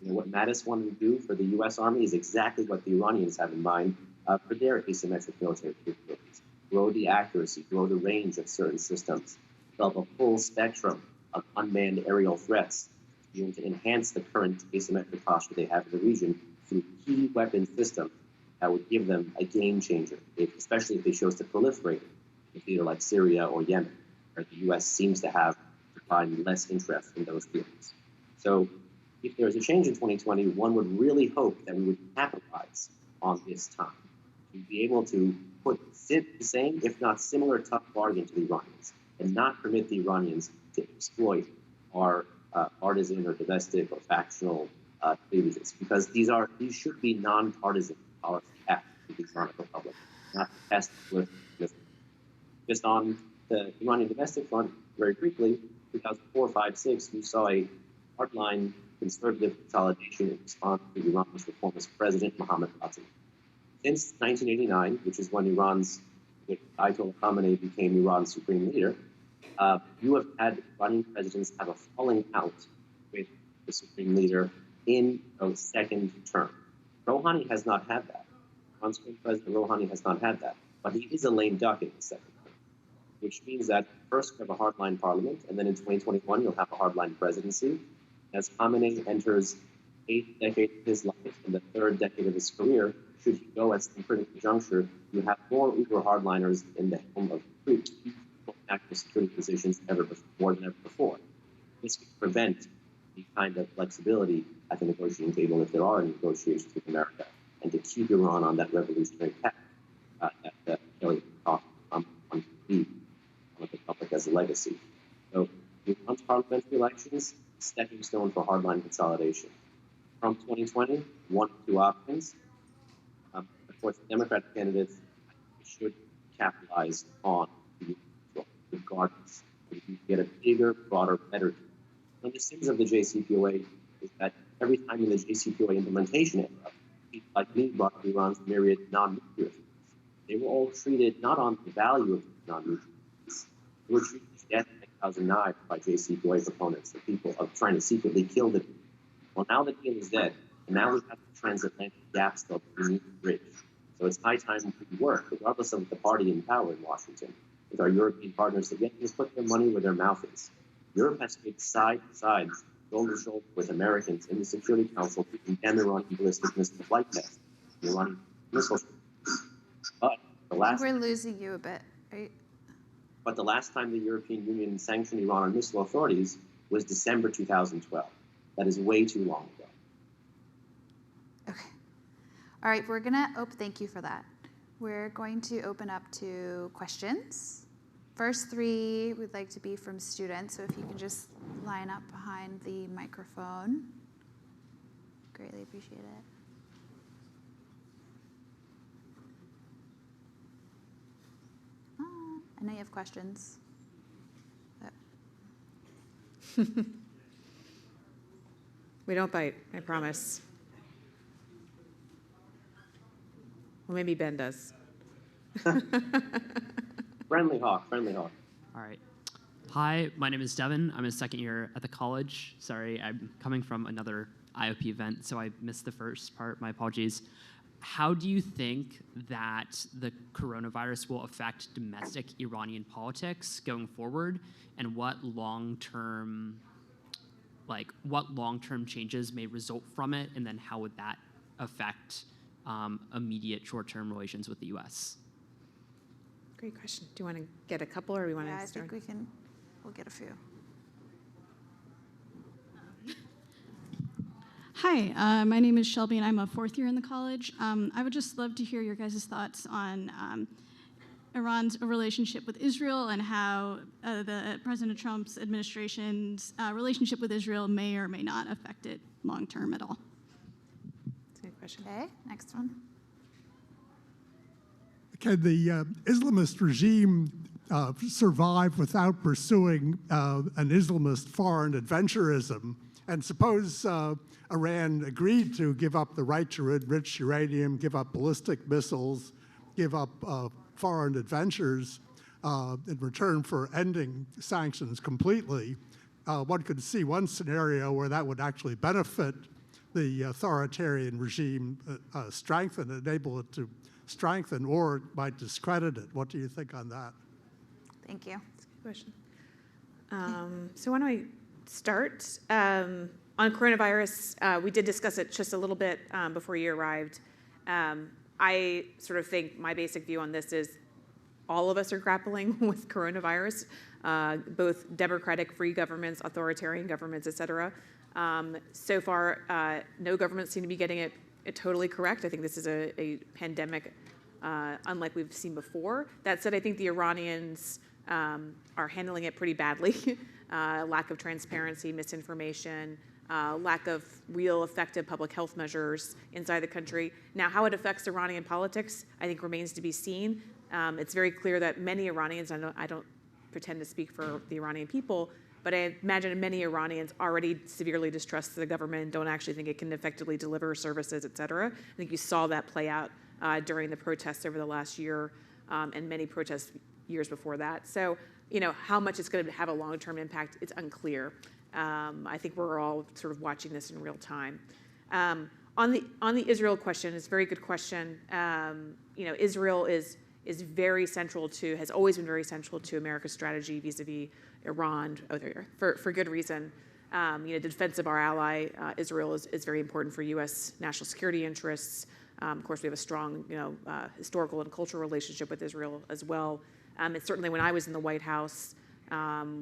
What Mattis wanted to do for the U.S. Army is exactly what the Iranians have in mind for their asymmetric military capabilities. Grow the accuracy, grow the range of certain systems, develop a full spectrum of unmanned aerial threats, to be able to enhance the current asymmetric posture they have in the region through key weapon systems that would give them a game changer, especially if they chose to proliferate in a theater like Syria or Yemen, where the U.S. seems to have defined less interest in those theaters. So if there's a change in 2020, one would really hope that we would capitalize on this time to be able to put the same, if not similar, tough bargain to the Iranians and not permit the Iranians to exploit our partisan or domestic or factional grievances, because these should be nonpartisan policy acts of the Islamic Republic, not test with just on the Iranian domestic front. Very briefly, 2004, 5, 6, we saw a hardline conservative consolidation in response to Iran's reformist president Mohammad Khatami. Since 1989, which is when Ayatollah Khamenei became Iran's supreme leader, you have had Iranian presidents have a falling out with the supreme leader in a second term. Rouhani has not had that. Iran's President Rouhani has not had that, but he is a lame duck in the second term, which means that first you have a hardline parliament, and then in 2021 you'll have a hardline presidency. As Khamenei enters the 8th decade of his life and the 3rd decade of his career, should he go at some critical juncture, you have more uber hardliners in the helm of national security positions more than ever before. This could prevent the kind of flexibility at the negotiating table, if there are any negotiations with America, and to keep Iran on that revolutionary path that Kelly talked on TV, on the public as a legacy. So Iran's parliamentary elections, stepping stone for hardline consolidation. From 2020, one of two options. Of course, the Democratic candidates should capitalize on the regardless. You get a bigger, broader, better. One of the sins of the JCPOA is that every time in the JCPOA implementation era, people like me brought to Iran's myriad non-nuclear threats. They were all treated not on the value of non-nuclear threats. They were treated as death in 2009 by JCPOA proponents, the people of trying to secretly kill the deal. Well, now the deal is dead, and now we have the transatlantic gap still beneath the bridge. So it's high time we work, regardless of the party in power in Washington, with our European partners to get them to put their money where their mouth is. Europe has to be side to side, shoulder to shoulder with Americans in the Security Council to condemn Iranian ballistic missile flight tests, the Iranian missile. But we're losing you a bit, right? But the last time the European Union sanctioned Iran on missile authorities was December 2012. That is way too long ago. Okay. All right, thank you for that. We're going to open up to questions. First three would like to be from students, so if you can just line up behind the microphone. Greatly appreciate it. I know you have questions. We don't bite, I promise. Well, maybe Ben does. Friendly hawk. All right. Hi, my name is Devin. I'm a second year at the college. Sorry, I'm coming from another IOP event, so I missed the first part. My apologies. How do you think that the coronavirus will affect domestic Iranian politics going forward, and what long-term changes may result from it, and then how would that affect immediate short-term relations with the U.S.? Great question. Do you want to get a couple, or do you want to start? I think we'll get a few. Hi, my name is Shelby, and I'm a fourth year in the college. I would just love to hear your guys' thoughts on Iran's relationship with Israel and how the President Trump's administration's relationship with Israel may or may not affect it long-term at all. That's a good question. Okay, next one. Can the Islamist regime survive without pursuing an Islamist foreign adventurism? And suppose Iran agreed to give up the right to enrich uranium, give up ballistic missiles, give up foreign adventures in return for ending sanctions completely. One could see one scenario where that would actually benefit the authoritarian regime, enable it to strengthen, or it might discredit it. What do you think on that? Thank you. That's a good question. So why don't I start? On coronavirus, we did discuss it just a little bit before you arrived. I sort of think my basic view on this is all of us are grappling with coronavirus, both democratic free governments, authoritarian governments, et cetera. So far, no governments seem to be getting it totally correct. I think this is a pandemic unlike we've seen before. That said, I think the Iranians are handling it pretty badly. Lack of transparency, misinformation, lack of real effective public health measures inside the country. Now, how it affects Iranian politics, I think remains to be seen. It's very clear that many Iranians, I don't pretend to speak for the Iranian people, but I imagine many Iranians already severely distrust the government, don't actually think it can effectively deliver services, et cetera. I think you saw that play out during the protests over the last year and many protests years before that. So, how much it's going to have a long-term impact, it's unclear. I think we're all sort of watching this in real time. On the Israel question, it's a very good question. Israel is very central to, has always been very central to America's strategy vis-a-vis Iran, for good reason. The defense of our ally, Israel, is very important for U.S. national security interests. Of course, we have a strong, historical and cultural relationship with Israel as well. And certainly when I was in the White House,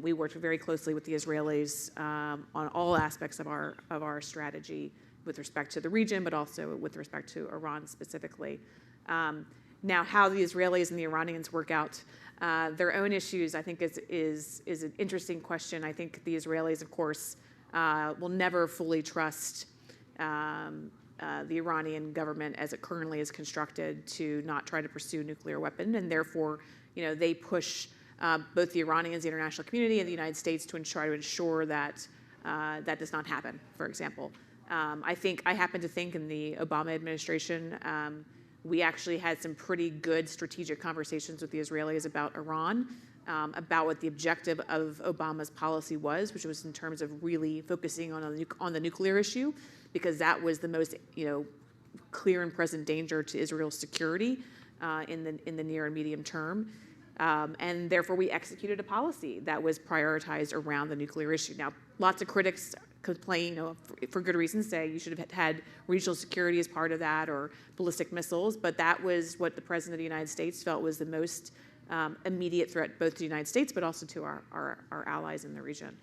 we worked very closely with the Israelis on all aspects of our strategy with respect to the region, but also with respect to Iran specifically. Now, how the Israelis and the Iranians work out their own issues, I think, is an interesting question. I think the Israelis, of course, will never fully trust the Iranian government as it currently is constructed to not try to pursue a nuclear weapon, and therefore, they push both the Iranians, the international community, and the United States to try to ensure that that does not happen, for example. I happen to think in the Obama administration, we actually had some pretty good strategic conversations with the Israelis about Iran, about what the objective of Obama's policy was, which was in terms of really focusing on the nuclear issue, because that was the most clear and present danger to Israel's security in the near and medium term. And therefore, we executed a policy that was prioritized around the nuclear issue. Now, lots of critics complain, for good reasons, say you should have had regional security as part of that, or ballistic missiles, but that was what the President of the United States felt was the most immediate threat, both to the United States, but also to our allies in the region.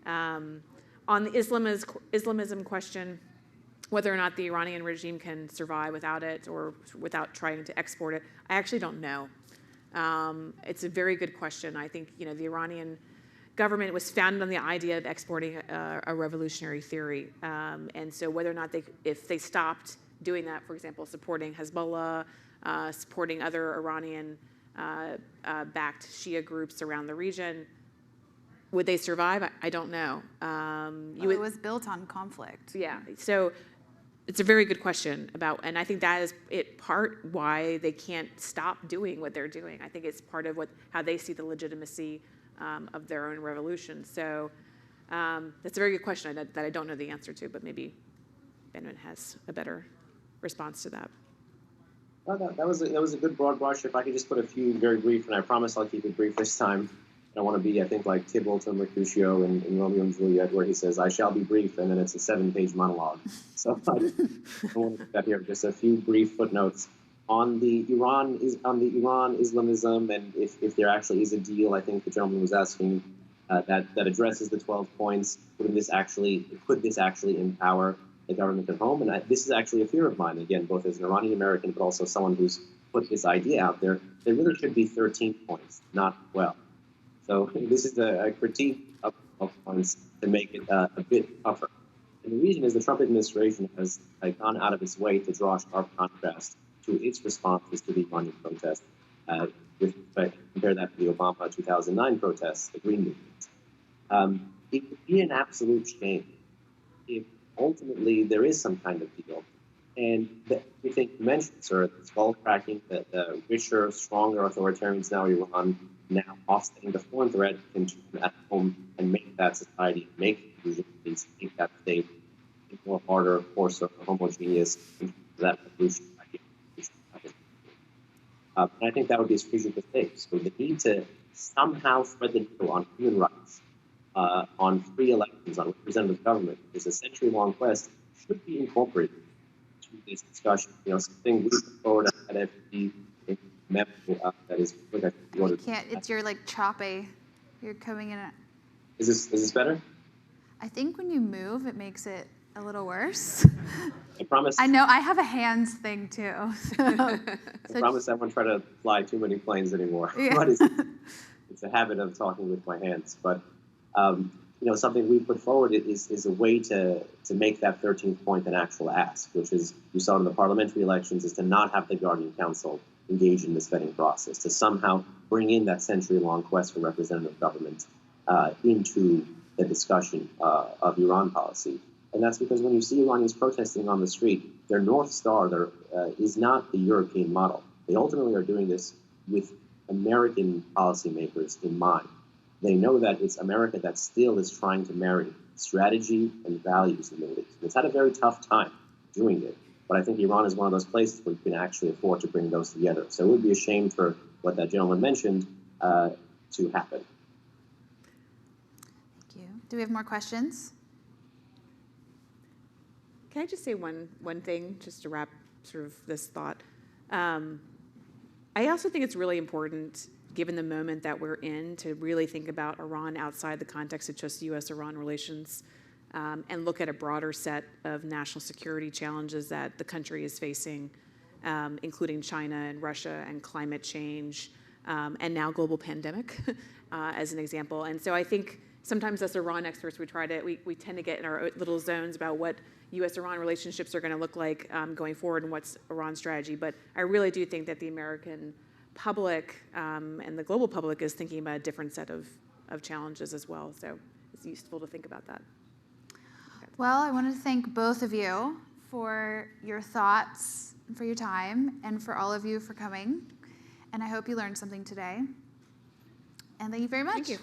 On the Islamism question, whether or not the Iranian regime can survive without it or without trying to export it, I actually don't know. It's a very good question. I think the Iranian government was founded on the idea of exporting a revolutionary theory, and so whether or not if they stopped doing that, for example, supporting Hezbollah, supporting other Iranian-backed Shia groups around the region, would they survive? I don't know. It was built on conflict. Yeah. So it's a very good question and I think that is part why they can't stop doing what they're doing. I think it's part of how they see the legitimacy of their own revolution. So that's a very good question that I don't know the answer to, but maybe Benjamin has a better response to that. Well, that was a good broad brush. If I could just put a few very brief, and I promise I'll keep it brief this time. I want to be, I think, like Tybalt or Mercutio in Romeo and Juliet, where he says, "I shall be brief," and then it's a 7-page monologue. So I want to put that here. Just a few brief footnotes on the Iran Islamism, and if there actually is a deal. I think the gentleman was asking that addresses the 12 points. Could this actually empower the government at home? And this is actually a fear of mine. Again, both as an Iranian American, but also someone who's put this idea out there. There really should be 13 points, not 12. So this is a critique of points to make it a bit tougher. And the reason is the Trump administration has gone out of its way to draw a sharp contrast to its responses to the Iranian protests. Compare that to the Obama 2009 protests, the Green Movement. It would be an absolute shame if ultimately there is some kind of deal. And you think you mentioned, sir, the skull cracking, the richer, stronger authoritarians now Iran, now offsetting the foreign threat, can turn at home and make that society, make that state more harder, coarser, homogeneous into that revolution. And I think that would be a strategic mistake. So the need to somehow thread the needle on human rights, on free elections, on representative government, is a century-long quest, should be incorporated to this discussion. Something we put forward at FD memo that is You can't. It's your choppy. You're coming in. Is this better? I think when you move, it makes it a little worse. I promise. I know I have a hands thing too. I promise I won't try to fly too many planes anymore. Yeah. But it's a habit of talking with my hands. But something we put forward is a way to make that 13th point an actual ask, which is, you saw in the parliamentary elections, is to not have the Guardian Council engage in this vetting process, to somehow bring in that century-long quest for representative government into the discussion of Iran policy. And that's because when you see Iranians protesting on the street, their North Star is not the European model. They ultimately are doing this with American policymakers in mind. They know that it's America that still is trying to marry strategy and values in the Middle East. It's had a very tough time doing it, but I think Iran is one of those places where you can actually afford to bring those together. So it would be a shame for what that gentleman mentioned to happen. Thank you. Do we have more questions? Can I just say one thing, just to wrap sort of this thought? I also think it's really important, given the moment that we're in, to really think about Iran outside the context of just U.S.-Iran relations, and look at a broader set of national security challenges that the country is facing, including China and Russia and climate change, and now global pandemic, as an example. And so I think sometimes as Iran experts, we tend to get in our little zones about what U.S.-Iran relationships are going to look like going forward and what's Iran's strategy. But I really do think that the American public and the global public is thinking about a different set of challenges as well. So it's useful to think about that. Okay. Well, I want to thank both of you for your thoughts, for your time, and for all of you for coming. And I hope you learned something today. And thank you very much. Thank you.